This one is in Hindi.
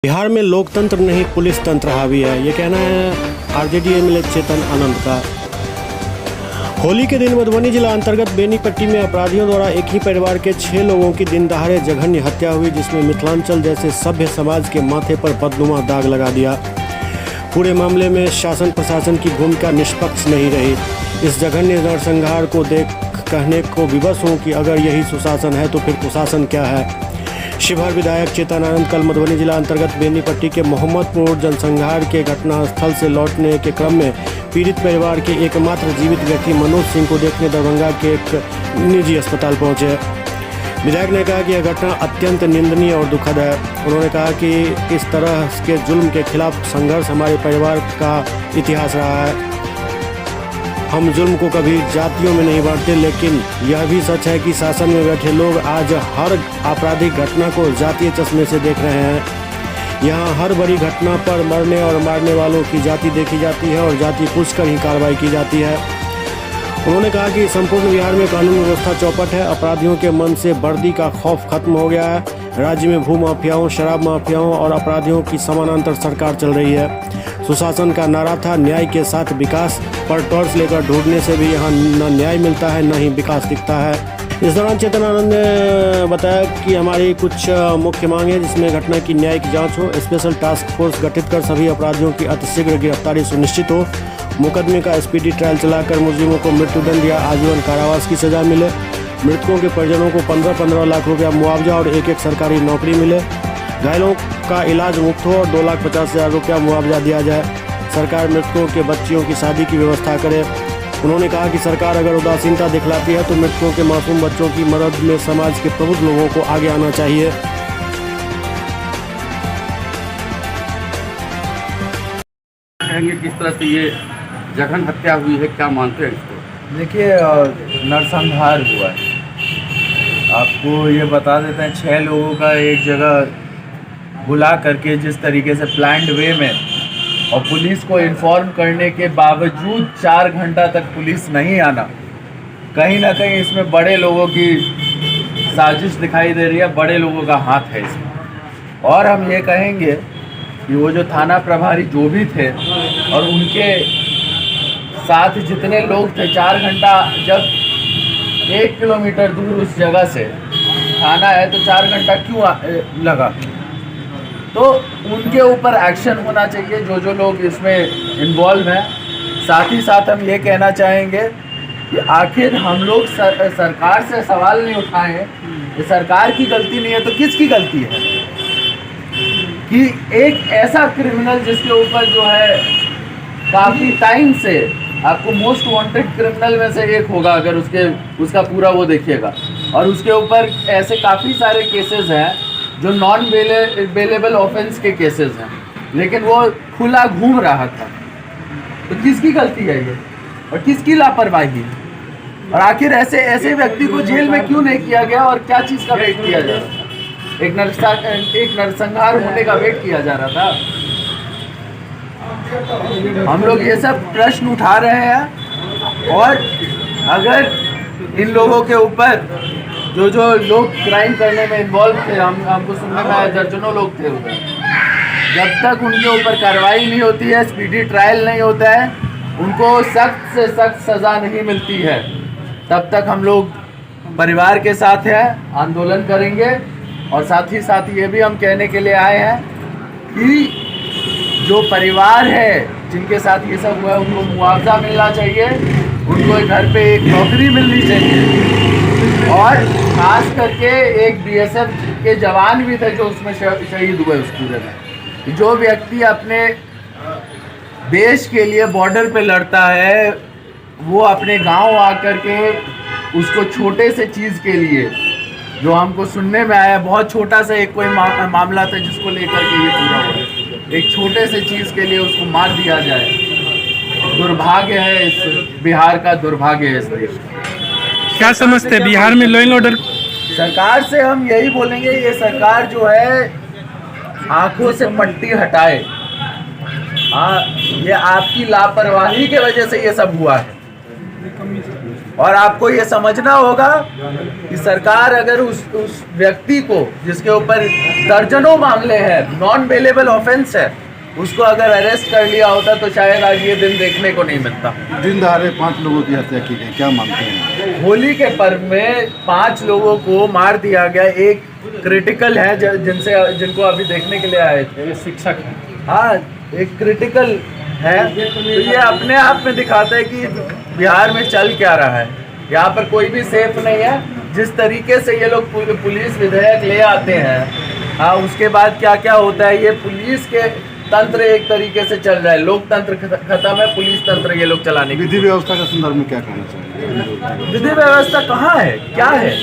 बिहार में लोकतंत्र नहीं पुलिस तंत्र हावी है, ये कहना है आरजेडी एमएलए चेतन आनंद का। होली के दिन मधुबनी जिला अंतर्गत बेनीपट्टी में अपराधियों द्वारा एक ही परिवार के 6 लोगों की दिन दहाड़े जघन्य हत्या हुई, जिसमें मिथिलांचल जैसे सभ्य समाज के माथे पर बदनुमा दाग लगा दिया। पूरे मामले में शासन प्रशासन की भूमिका निष्पक्ष नहीं रही। इस जघन्य नरसंहार को देख कहने को विवश हूँ कि अगर यही सुशासन है तो फिर कुशासन क्या है। शिवहर विधायक चेतन आनंद कल मधुबनी जिला अंतर्गत बेनीपट्टी के मोहम्मदपुर जनसंहार के घटनास्थल से लौटने के क्रम में पीड़ित परिवार के एकमात्र जीवित व्यक्ति मनोज सिंह को देखने दरभंगा के एक निजी अस्पताल पहुंचे। विधायक ने कहा कि यह घटना अत्यंत निंदनीय और दुखद है। उन्होंने कहा कि इस तरह के जुल्म के खिलाफ संघर्ष हमारे परिवार का इतिहास रहा है। हम जुल्म को कभी जातियों में नहीं बांटते, लेकिन यह भी सच है कि शासन में बैठे लोग आज हर आपराधिक घटना को जातीय चश्मे से देख रहे हैं। यहाँ हर बड़ी घटना पर मरने और मारने वालों की जाति देखी जाती है और जाति पूछकर ही कार्रवाई की जाती है। उन्होंने कहा कि संपूर्ण बिहार में कानून व्यवस्था चौपट है। अपराधियों के मन से वर्दी का खौफ खत्म हो गया है। राज्य में भू माफियाओं, शराब माफियाओं और अपराधियों की समानांतर सरकार चल रही है। सुशासन का नारा था न्याय के साथ विकास, पर टॉर्च लेकर ढूंढने से भी यहाँ न न्याय मिलता है न ही विकास दिखता है। इस दौरान चेतन आनंद ने बताया कि हमारी कुछ मुख्य मांग है, जिसमें घटना की न्यायिक जांच हो, स्पेशल टास्क फोर्स गठित कर सभी अपराधियों की अतिशीघ्र गिरफ्तारी सुनिश्चित हो, मुकदमे का स्पीडी ट्रायल चलाकर मुलजिमों को मृत्युदंड या आजीवन कारावास की सजा मिले, मृतकों के परिजनों को 15-15 लाख रुपया मुआवजा और एक सरकारी नौकरी मिले, घायलों का इलाज मुफ्त हो और 2,50,000 रुपया मुआवजा दिया जाए। सरकार मृतकों के बच्चियों की शादी की व्यवस्था करे। उन्होंने कहा कि सरकार अगर उदासीनता दिखलाती है तो मृतकों के मासूम बच्चों की मदद में समाज के प्रबुद्ध लोगों को आगे आना चाहिए। कहेंगे किस तरह से ये जघन हत्या हुई है, क्या मानते हैं इसको? देखिए, नरसंहार हुआ है। आपको ये बता देते हैं, 6 लोगों का एक जगह बुला करके जिस तरीके से प्लान्ड वे में, और पुलिस को इन्फॉर्म करने के बावजूद 4 घंटा तक पुलिस नहीं आना, कहीं ना कहीं इसमें बड़े लोगों की साजिश दिखाई दे रही है, बड़े लोगों का हाथ है इसमें। और हम ये कहेंगे कि वो जो थाना प्रभारी जो भी थे और उनके साथ जितने लोग थे, 4 घंटा, जब 1 किलोमीटर दूर उस जगह से थाना है तो 4 घंटा क्यों लगा? तो उनके ऊपर एक्शन होना चाहिए, जो लोग इसमें इन्वॉल्व हैं। साथ ही साथ हम ये कहना चाहेंगे कि आखिर हम लोग सरकार से सवाल नहीं उठाए हैं कि सरकार की गलती नहीं है तो किसकी गलती है कि एक ऐसा क्रिमिनल जिसके ऊपर जो है काफ़ी टाइम से, आपको मोस्ट वांटेड क्रिमिनल में से एक होगा अगर उसका पूरा वो देखिएगा, और उसके ऊपर ऐसे काफ़ी सारे केसेस हैं जो नॉन बेलेबल ऑफेंस के केसेस हैं, लेकिन वो खुला घूम रहा था। तो किसकी गलती है ये और किसकी लापरवाही है? और आखिर ऐसे व्यक्ति को जेल में क्यों नहीं किया गया और क्या चीज़ का वेट किया जा रहा था? एक नरसंहार होने का वेट किया जा रहा था। हम लोग ये सब प्रश्न उठा रहे हैं, और अगर इन लोगों के ऊपर जो लोग क्राइम करने में इन्वॉल्व थे, हमको सुनने में आया दर्जनों लोग थे उधर, जब तक उनके ऊपर कार्रवाई नहीं होती है, स्पीडी ट्रायल नहीं होता है, उनको सख्त से सख्त सज़ा नहीं मिलती है, तब तक हम लोग परिवार के साथ हैं, आंदोलन करेंगे। और साथ ही साथ ये भी हम कहने के लिए आए हैं कि जो परिवार है जिनके साथ ये सब हुआ है, उनको मुआवजा मिलना चाहिए, उनको घर पे एक नौकरी मिलनी चाहिए, और खास करके एक बीएसएफ के जवान भी थे जो उसमें शहीद हुए उस पूरे में। जो व्यक्ति अपने देश के लिए बॉर्डर पे लड़ता है, वो अपने गांव आकर के उसको छोटे से चीज़ के लिए, जो हमको सुनने में आया, बहुत छोटा सा एक कोई मामला था जिसको लेकर के ये पूरा हुआ, एक छोटे से चीज़ के लिए उसको मार दिया जाए। दुर्भाग्य है, इस बिहार का दुर्भाग्य है इस देश का। क्या समझते हैं बिहार में लॉ एंड ऑर्डर? सरकार से हम यही बोलेंगे, ये सरकार जो है आंखों से पट्टी हटाए। हाँ, ये आपकी लापरवाही की वजह से ये सब हुआ है, और आपको ये समझना होगा कि सरकार अगर उस व्यक्ति को जिसके ऊपर दर्जनों मामले हैं, नॉन बेलेबल ऑफेंस है, उसको अगर अरेस्ट कर लिया होता तो शायद आज ये दिन देखने को नहीं मिलता। दिन दहाड़े 5 लोगों की हत्या की गई, क्या मानते हैं? होली के पर्व में 5 लोगों को मार दिया गया। एक क्रिटिकल है जिनको अभी देखने के लिए आए थे, शिक्षक है। हाँ, एक क्रिटिकल है। तो ये अपने आप में दिखाता है कि बिहार में चल क्या रहा है। यहाँ पर कोई भी सेफ नहीं है। जिस तरीके से ये लोग पुलिस विधेयक ले आते हैं, हाँ, उसके बाद क्या क्या होता है, ये पुलिस के तंत्र एक तरीके से चल रहा है। लोकतंत्र खत्म है, पुलिस तंत्र ये लोग चलाने की। विधि व्यवस्था के संदर्भ में क्या कहना चाहिए? विधि व्यवस्था कहाँ है, क्या है?